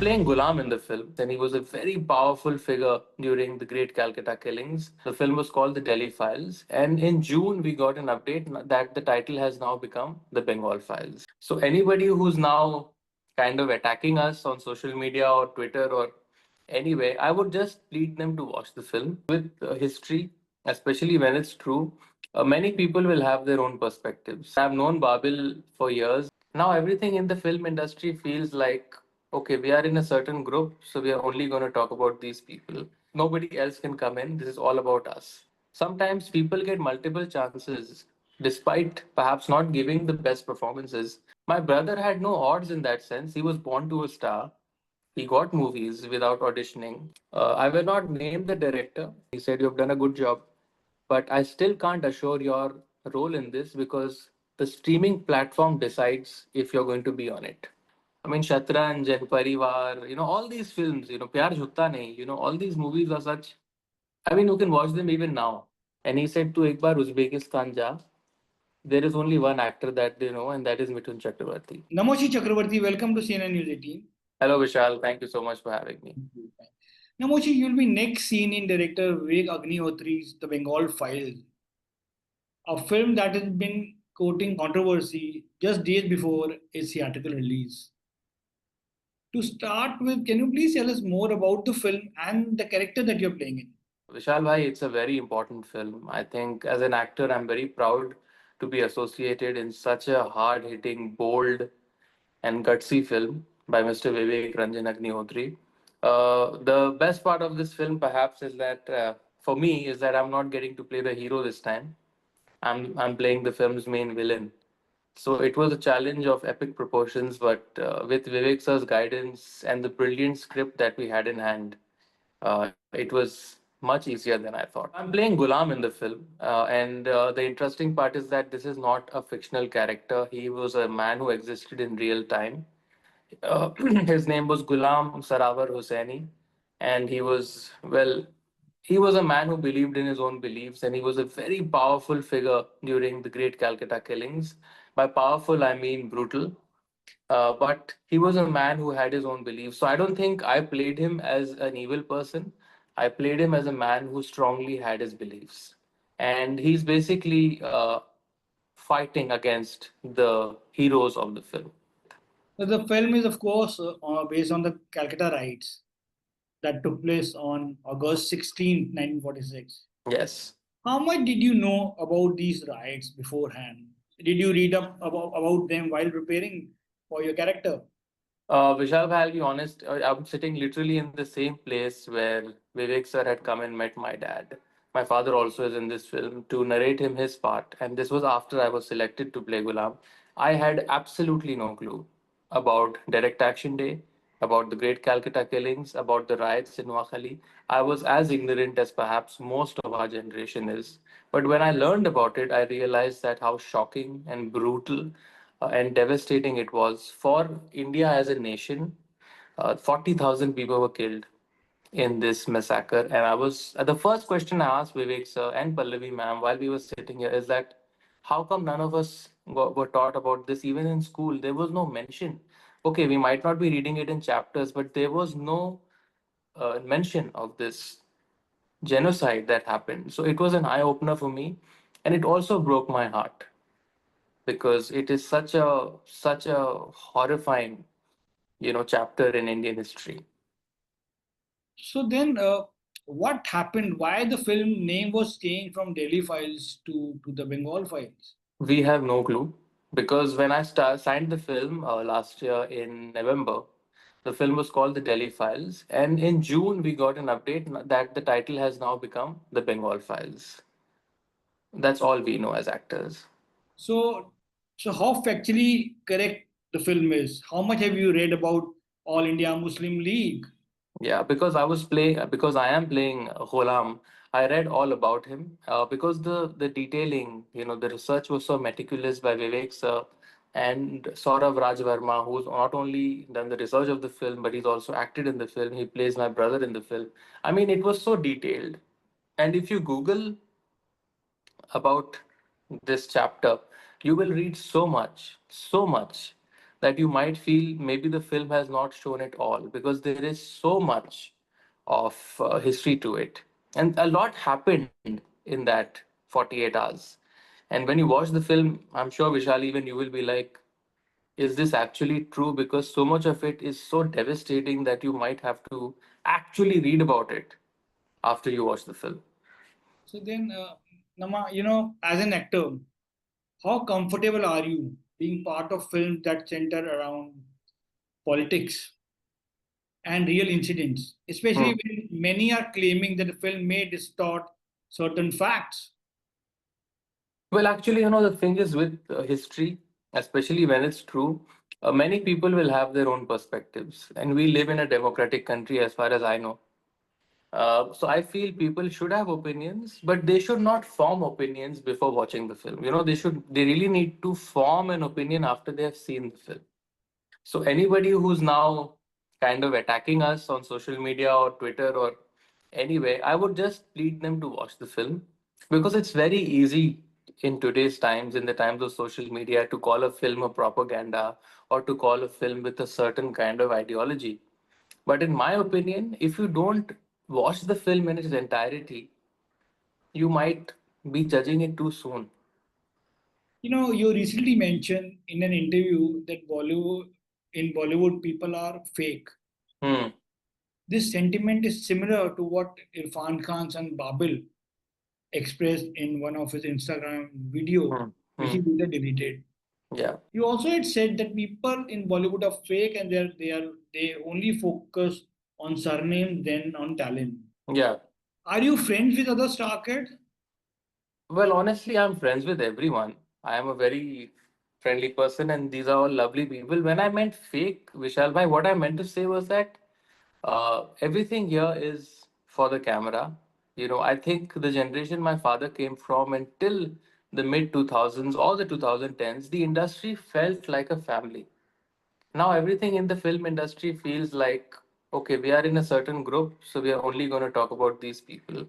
playing Ghulam in the film, and he was a very powerful figure during the Great Calcutta killings. The film was called The Delhi Files, and in June we got an update that the title has now become The Bengal Files. So anybody who's now kind of attacking us on social media or Twitter or anyway, I would just plead them to watch the film with history, especially when it's true. Many people will have their own perspectives. I've known Babil for years. Now everything in the film industry feels like, okay, we are in a certain group, so we are only going to talk about these people. Nobody else can come in. This is all about us. Sometimes people get multiple chances despite perhaps not giving the best performances. My brother had no odds in that sense. He was born to a star. He got movies without auditioning. I will not name the director. He said, "You've done a good job." But I still can't assure your role in this because the streaming platform decides if you're going to be on it. I mean, Shatranj and Parivar, all these films, Pyar Jhukta Nahi, all these movies are such. I mean, you can watch them even now. And he said to ek baar Uzbekistan ja, there is only one actor that they know, and that is Mithun Chakraborty. Namashi Chakraborty, welcome to CNN News 18. Hello, Vishal. Thank you so much for having me. Namashi, you'll be next seen in director Vivek Agnihotri's The Bengal Files, a film that has been courting controversy just days before its theatrical release. To start with, can you please tell us more about the film and the character that you're playing in? Vishal Bhai, it's a very important film. I think as an actor, I'm very proud to be associated in such a hard hitting, bold, and gutsy film by Mr. Vivek Ranjan Agnihotri. The best part of this film, perhaps, is that for me, is that I'm not getting to play the hero this time. I'm playing the film's main villain. So it was a challenge of epic proportions, but with Vivek sir's guidance and the brilliant script that we had in hand, it was much easier than I thought. I'm playing Ghulam in the film, and the interesting part is that this is not a fictional character. He was a man who existed in real time. His name was Ghulam Sarawar Hussaini, and he was a man who believed in his own beliefs, and he was a very powerful figure during the Great Calcutta killings. By powerful, I mean brutal. But he was a man who had his own beliefs. So I don't think I played him as an evil person. I played him as a man who strongly had his beliefs. And he's basically fighting against the heroes of the film. So the film is, of course, based on the Calcutta riots that took place on August 16th, 1946. Yes. How much did you know about these riots beforehand? Did you read up about them while preparing for your character? Vishal, I'll be honest, I'm sitting literally in the same place where Vivek sir had come and met my dad. My father also is in this film to narrate him his part, and this was after I was selected to play Gulam. I had absolutely no clue about Direct Action Day, about the Great Calcutta killings, about the riots in Noakhali. I was as ignorant as perhaps most of our generation is. But when I learned about it, I realized that how shocking and brutal and devastating it was for India as a nation. 40,000 people were killed in this massacre. And the first question I asked Vivek sir and Pallavi ma'am while we were sitting here is that how come none of us were taught about this even in school? There was no mention. Okay, we might not be reading it in chapters, but there was no mention of this genocide that happened. So it was an eye opener for me, and it also broke my heart because it is such a horrifying chapter in Indian history. So then, what happened? Why the film name was changed from Delhi Files to the Bengal Files? We have no clue because when I signed the film last year in November, the film was called The Delhi Files, and in June we got an update that the title has now become The Bengal Files. That's all we know as actors. So, so how factually correct the film is? How much have you read about All India Muslim League? Yeah, because I am playing Ghulam. I read all about him because the detailing, the research was so meticulous by Vivek sir and Saurav Rajvarma, who's not only done the research of the film, but he's also acted in the film. He plays my brother in the film. I mean, it was so detailed. And if you Google about this chapter, you will read so much, so much. that you might feel maybe the film has not shown it all because there is so much of history to it. And a lot happened in that 48 hours. And when you watch the film, I'm sure, Vishal, even you will be like, is this actually true? Because so much of it is so devastating that you might have to actually read about it after you watch the film. So then, Nama, as an actor, how comfortable are you being part of films that center around politics and real incidents, especially Hmm. when many are claiming that the film may distort certain facts? Well, actually, the thing is with history, especially when it's true, many people will have their own perspectives. And we live in a democratic country, as far as I know. So I feel people should have opinions, but they should not form opinions before watching the film. They really need to form an opinion after they have seen the film. So anybody who's now kind of attacking us on social media or Twitter or anyway, I would just plead them to watch the film because it's very easy in today's times, in the times of social media, to call a film a propaganda or to call a film with a certain kind of ideology. But in my opinion, if you don't watch the film in its entirety, you might be judging it too soon. You recently mentioned in an interview that Bollywood people are fake. Hmm. This sentiment is similar to what Irfan Khan's son Babil expressed in one of his Instagram video, Hmm. which Hmm. he later deleted. Yeah. You also had said that people in Bollywood are fake and they only focus on surnames than on talent. Yeah. Are you friends with other star kids? Well, honestly, I'm friends with everyone. I am a very friendly person, and these are all lovely people. When I meant fake, Vishal bhai, what I meant to say was that everything here is for the camera. I think the generation my father came from until the mid 2000s or the 2010s, the industry felt like a family. Now everything in the film industry feels like, okay, we are in a certain group, so we are only going to talk about these people.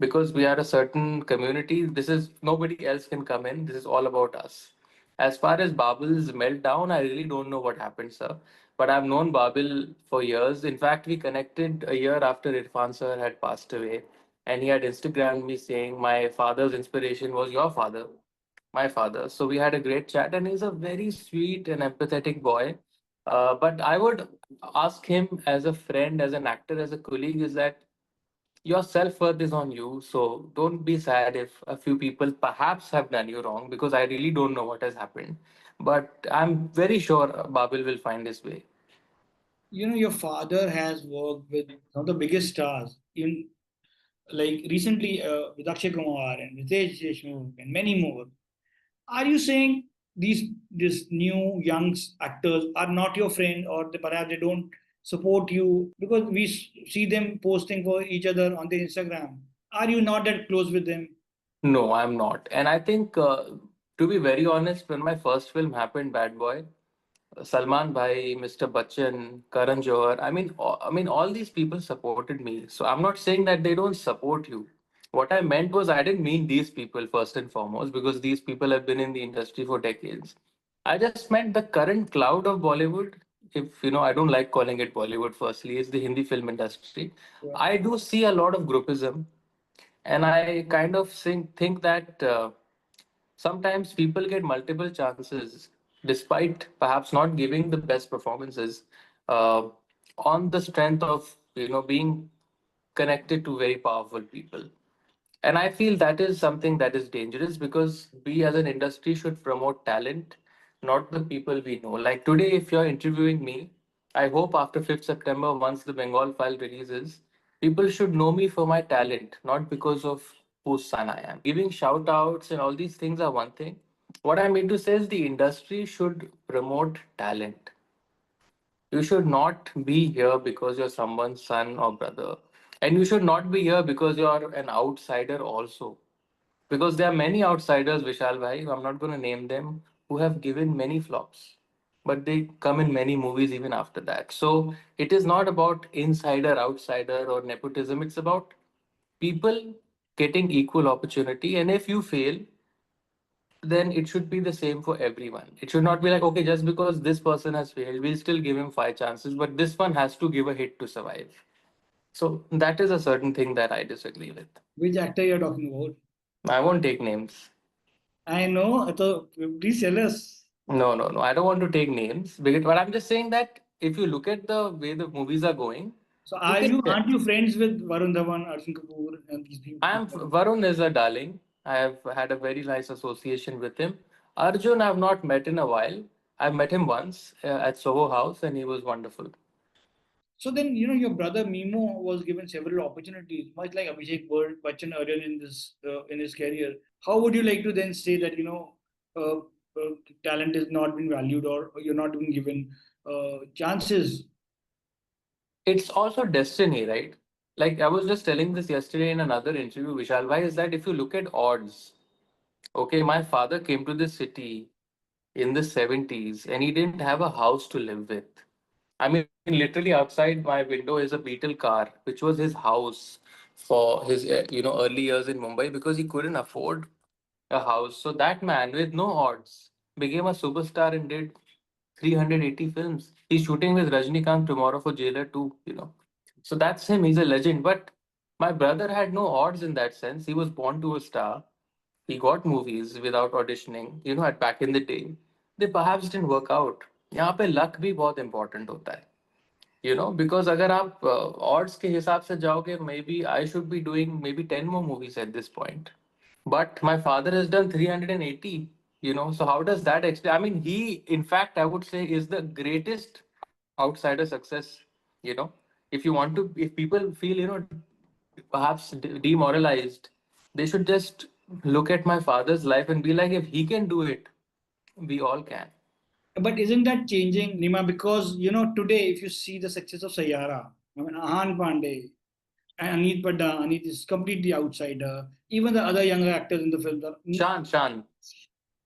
Because we are a certain community, this is nobody else can come in. This is all about us. As far as Babil's meltdown, I really don't know what happened, sir. But I've known Babil for years. In fact, we connected a year after Irfan sir had passed away. And he had Instagrammed me saying, my father's inspiration was your father, my father. So we had a great chat, and he's a very sweet and empathetic boy. But I would ask him as a friend, as an actor, as a colleague, is that your self worth is on you. So don't be sad if a few people perhaps have done you wrong, because I really don't know what has happened. But I'm very sure Babil will find his way. Your father has worked with some of the biggest stars, even like recently with Akshay Kumar and Ritesh Deshmukh and many more. Are you saying these new young actors are not your friend, or perhaps they don't support you because we see them posting for each other on their Instagram? Are you not that close with them? No, I'm not. And I think, to be very honest, when my first film happened, Bad Boy, Salman Bhai, Mr. Bachchan, Karan Johar. All these people supported me. So I'm not saying that they don't support you. What I meant was I didn't mean these people first and foremost, because these people have been in the industry for decades. I just meant the current cloud of Bollywood. If I don't like calling it Bollywood. Firstly, it's the Hindi film industry. Yeah. I do see a lot of groupism, and I kind of think that. Sometimes people get multiple chances despite perhaps not giving the best performances, uh, on the strength of being connected to very powerful people. And I feel that is something that is dangerous, because we as an industry should promote talent, not the people we know. Like today, if you're interviewing me, I hope after 5th September, once the Bengal file releases, people should know me for my talent, not because of whose son I am. Giving shout outs and all these things are one thing. What I mean to say is the industry should promote talent. You should not be here because you're someone's son or brother. And you should not be here because you're an outsider also. Because there are many outsiders, Vishal Bhai, I'm not going to name them, who have given many flops. But they come in many movies even after that. So it is not about insider, outsider, or nepotism. It's about people getting equal opportunity. And if you fail, then it should be the same for everyone. It should not be like, okay, just because this person has failed, we'll still give him five chances, but this one has to give a hit to survive. So that is a certain thing that I disagree with. Which actor you're talking about? I won't take names. I know. So please tell us. No, no, no. I don't want to take names, but I'm just saying that if you look at the way the movies are going, So you are can you tell. aren't you friends with Varun Dhawan, Arjun Kapoor, and these I am people? Varun is a darling. I have had a very nice association with him. Arjun, I've not met in a while. I've met him once at Soho House, and he was wonderful. So then, your brother Mimo was given several opportunities, much like Abhishek Bachchan earlier in his career. How would you like to then say that uh, talent is not being valued, or you're not being given chances? It's also destiny, right? Like I was just telling this yesterday in another interview, Vishal. Why is that if you look at odds, okay, my father came to this city in the 70s and he didn't have a house to live with. I mean, literally outside my window is a Beetle car, which was his house for his early years in Mumbai because he couldn't afford a house. So that man with no odds became a superstar and did 380 films. He's shooting with Rajnikant tomorrow for Jailer 2. So that's him. He's a legend. But my brother had no odds in that sense. He was born to a star. He got movies without auditioning, at back in the day. They perhaps didn't work out. यहाँ पे luck भी बहुत important होता है. Because अगर आप odds के हिसाब से जाओगे, maybe I should be doing maybe 10 more movies at this point. But my father has done 380. So how does that explain? I mean, he, in fact, I would say, is the greatest outsider success. You know, if people feel, perhaps demoralized, they should just look at my father's life and be like, if he can do it, we all can. But isn't that changing, Nima? Because today, if you see the success of Sayara, I mean Ahan Pandey and Aneet Padda, Aneet is completely outsider. Even the other younger actors in the film, Shan.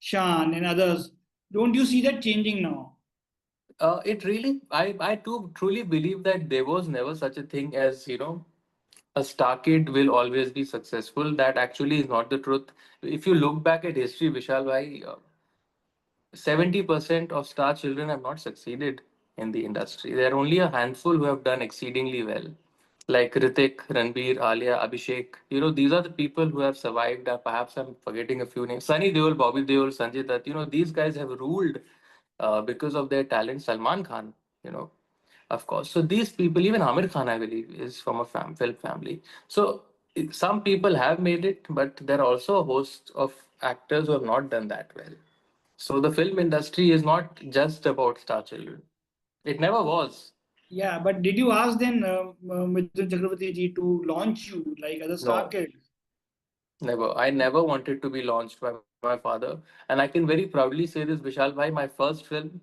Shan and others, don't you see that changing now? It really, I too truly believe that there was never such a thing as, a star kid will always be successful. That actually is not the truth. If you look back at history, Vishal bhai, 70% of star children have not succeeded in the industry. There are only a handful who have done exceedingly well, like Ritik, Ranbir, Alia, Abhishek. These are the people who have survived. Perhaps I'm forgetting a few names. Sunny Deol, Bobby Deol, Sanjay Dutt. These guys have ruled because of their talent. Salman Khan, you know, of course. So these people, even Amir Khan, I believe, is from a film family. So some people have made it, but there are also a host of actors who have not done that well. So the film industry is not just about star children. It never was. Yeah, but did you ask then Mithun Chakraborty ji to launch you like other star No, kids? never. I never wanted to be launched by my father. And I can very proudly say this, Vishal bhai, my first film,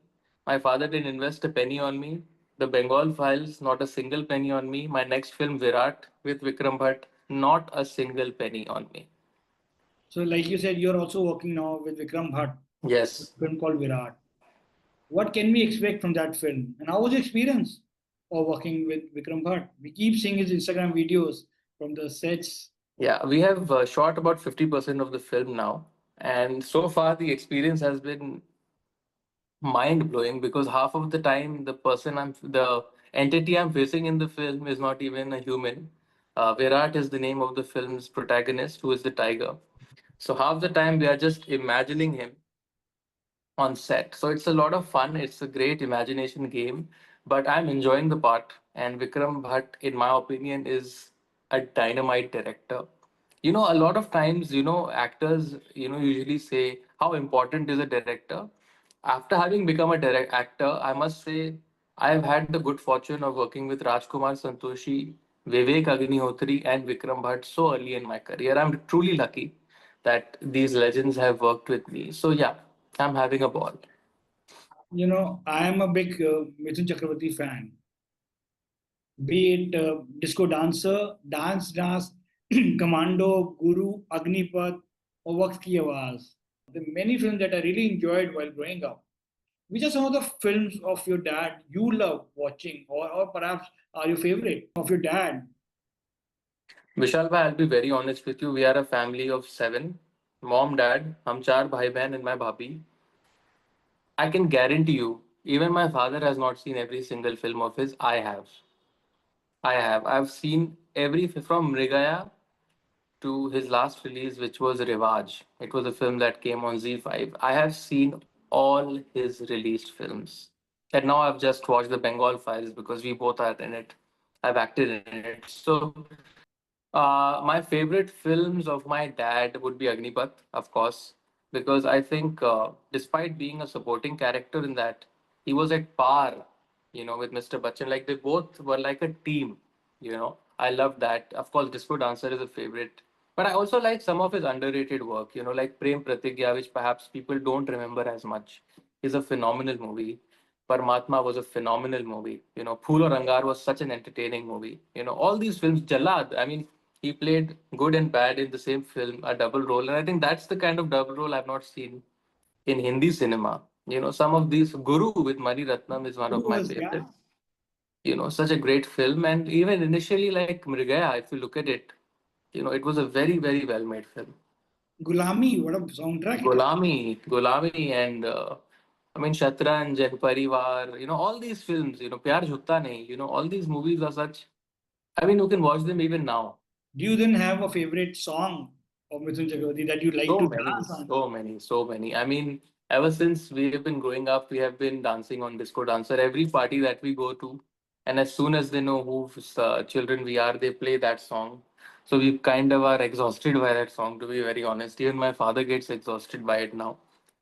my father didn't invest a penny on me. The Bengal Files, not a single penny on me. My next film, Virat, with Vikram Bhatt, not a single penny on me. So, like you said, you're also working now with Vikram Bhatt, a Yes. film called Virat. What can we expect from that film? And how was your experience of working with Vikram Bhatt? We keep seeing his Instagram videos from the sets. Yeah, we have shot about 50% of the film now. And so far, the experience has been mind blowing because half of the time the entity I'm facing in the film is not even a human. Virat is the name of the film's protagonist, who is the tiger. So half the time we are just imagining him on set. So it's a lot of fun. It's a great imagination game, but I'm enjoying the part. And Vikram Bhatt, in my opinion, is a dynamite director. A lot of times, actors, usually say how important is a director. After having become a direct actor, I must say I've had the good fortune of working with Rajkumar Santoshi, Vivek Agnihotri, and Vikram Bhatt so early in my career. I'm truly lucky that these legends have worked with me. So yeah, I'm having a ball. I am a big Mithun Chakraborty fan. Be it disco dancer, dance, commando, guru, Agnipath, or Waqt Ki Awaaz. The many films that I really enjoyed while growing up. Which are some of the films of your dad you love watching, or perhaps are your favorite of your dad? Vishal bhai, I'll be very honest with you. We are a family of seven. mom, dad, hum चार भाई बहन and my bhabhi. I can guarantee you, even my father has not seen every single film of his. I have. I have. I've seen every from Mrigaya to his last release, which was Rivaj. It was a film that came on Z5. I have seen all his released films. And now I've just watched the Bengal Files because we both are in it. I've acted in it. So my favorite films of my dad would be Agnipath, of course, because I think despite being a supporting character in that, he was at par, with Mr. Bachchan. Like they both were like a team, I love that. Of course, Disco Dancer is a favorite, but I also like some of his underrated work, like Prem Pratigya, which perhaps people don't remember as much. Is a phenomenal movie. Paramatma was a phenomenal movie. Phool Aur Angar was such an entertaining movie. All these films, Jalad, I mean, he played good and bad in the same film, a double role. And I think that's the kind of double role I've not seen in Hindi cinema. Some of these, Guru with Mani Ratnam is one of Who my was, yeah. favorite. Such a great film. And even initially, like Mrigaya, if you look at it, it was a very, very well made film. Gulami, what a soundtrack it has. Gulami, and I mean Shatranj and Parivar, all these films, Pyar Jhukta Nahi, all these movies are such. I mean, you can watch them even now. Do you then have a favorite song of Mithun Chakraborty that you like So to many, dance on? so many, so many. I mean, ever since we have been growing up, we have been dancing on Disco Dancer. Every party that we go to, and as soon as they know whose children we are, they play that song. So we kind of are exhausted by that song, to be very honest. Even my father gets exhausted by it now.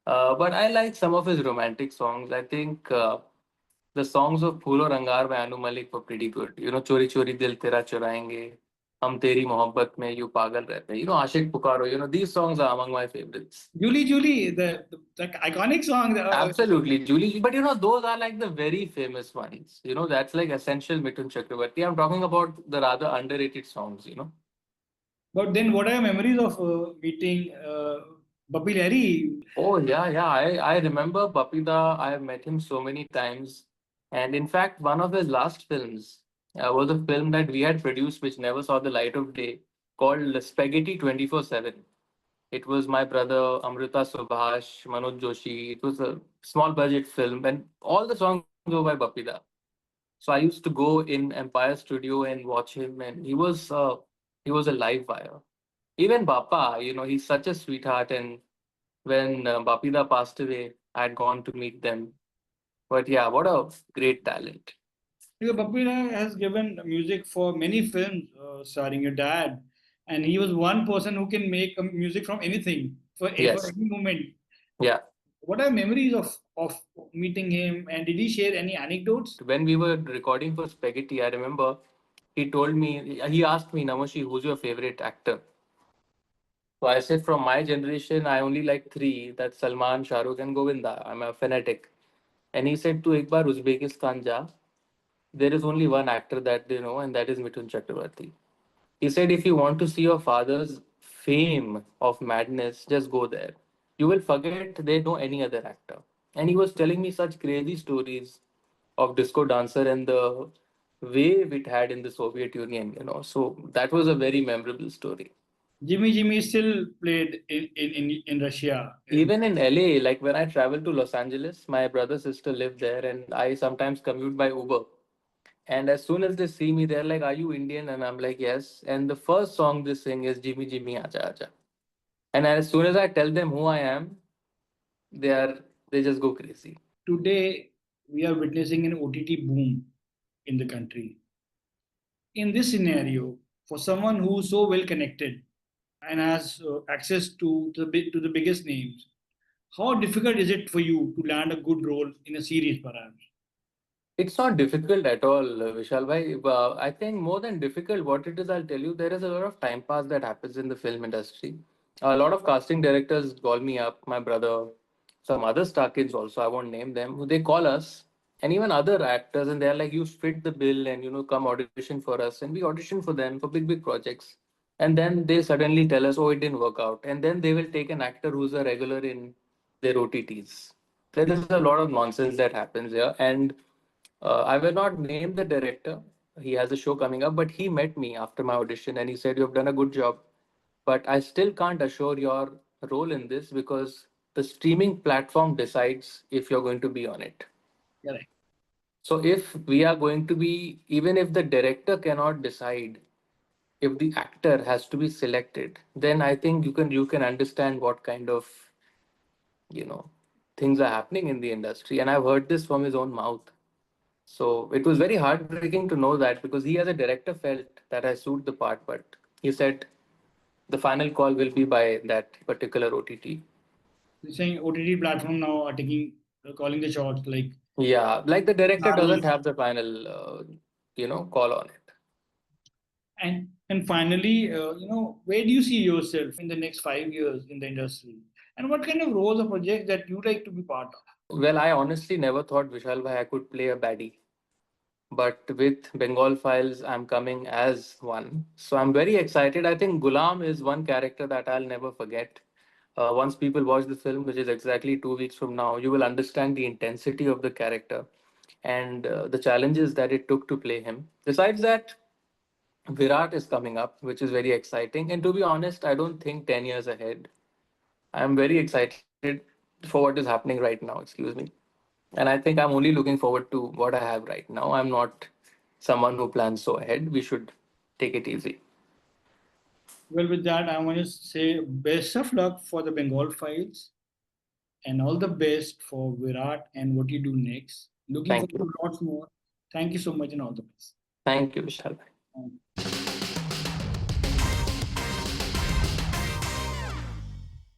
But I like some of his romantic songs. I think the songs of Phool Aur Angar by Anu Malik were pretty good. Chori Chori Dil Tera Churayenge, Hum Teri Mohabbat Mein You Pagal Rehte. Aashik Pukaro. These songs are among my favorites. Julie Julie, the iconic song. Absolutely, Julie. But those are like the very famous ones. That's like essential Mithun Chakraborty. I'm talking about the rather underrated songs. But then, what are your memories of meeting Bappi Lahiri? Oh yeah, yeah. I remember Papida. I have met him so many times, and in fact, one of his last films was a film that we had produced, which never saw the light of day, called Spaghetti 24/7. It was my brother Amrita Subhash, Manoj Joshi. It was a small budget film, and all the songs were by Papida. So I used to go in Empire Studio and watch him, and he was a live wire. Even Bappa, he's such a sweetheart, and when Bapida passed away, I had gone to meet them. But yeah, what a great talent. Because Bappi Lahiri has given music for many films starring your dad, and he was one person who can make music from anything for Yes. any moment. Yeah. What are memories of meeting him, and did he share any anecdotes? When we were recording for Spaghetti, I remember he asked me, Namashi, who's your favorite actor? So I said, from my generation, I only like three. That's Salman, Shahrukh, and Govinda. I'm a fanatic. And he said, to ek baar Uzbekistan ja. There is only one actor that they know, and that is Mithun Chakraborty. He said, if you want to see your father's fame of madness, just go there. You will forget they know any other actor. And he was telling me such crazy stories of Disco Dancer and the wave it had in the Soviet Union. So that was a very memorable story. Jimmy Jimmy still played in Russia. Even in LA, like when I travel to Los Angeles, my brother sister live there, and I sometimes commute by Uber. And as soon as they see me, they're like, "Are you Indian?" And I'm like, "Yes." And the first song they sing is "Jimmy Jimmy Aja Aja." And as soon as I tell them who I am, they are they just go crazy. Today, we are witnessing an OTT boom in the country. In this scenario, for someone who's so well connected and has access to the biggest names, how difficult is it for you to land a good role in a series, perhaps? It's not difficult at all, Vishal bhai. I think more than difficult, what it is, I'll tell you, there is a lot of time pass that happens in the film industry. A lot of casting directors call me up, my brother, some other star kids also, I won't name them, who they call us, and even other actors, and they're like, you fit the bill and, come audition for us. And we audition for them for big, big projects. And then they suddenly tell us, oh, it didn't work out. And then they will take an actor who's a regular in their OTTs. There is a lot of nonsense that happens here. And I will not name the director. He has a show coming up, but he met me after my audition and he said, "You have done a good job, but I still can't assure your role in this because the streaming platform decides if you're going to be on it. Correct. So if we are going to be, even if the director cannot decide, if the actor has to be selected, then I think you can understand what kind of, you know, things are happening in the industry. And I've heard this from his own mouth. So it was very heartbreaking to know that because he as a director felt that I suit the part, but he said the final call will be by that particular OTT. You're saying OTT platform now are taking calling the shots like Yeah, like the director doesn't Marvel. have the final, call on it. And finally, where do you see yourself in the next 5 years in the industry? And what kind of roles or projects that you like to be part of? Well, I honestly never thought Vishal bhai I could play a baddie, but with Bengal Files, I'm coming as one. So I'm very excited. I think Gulam is one character that I'll never forget. Once people watch the film, which is exactly 2 weeks from now, you will understand the intensity of the character and the challenges that it took to play him. Besides that, Virat is coming up, which is very exciting. And to be honest, I don't think 10 years ahead. I'm very excited for what is happening right now, excuse me. And I think I'm only looking forward to what I have right now. I'm not someone who plans so ahead. We should take it easy. Well, with that, I want to say best of luck for the Bengal Files and all the best for Virat and what you do next. Looking Thank forward you. to lots more. Thank you so much and all the best. Thank you, Vishal. Um,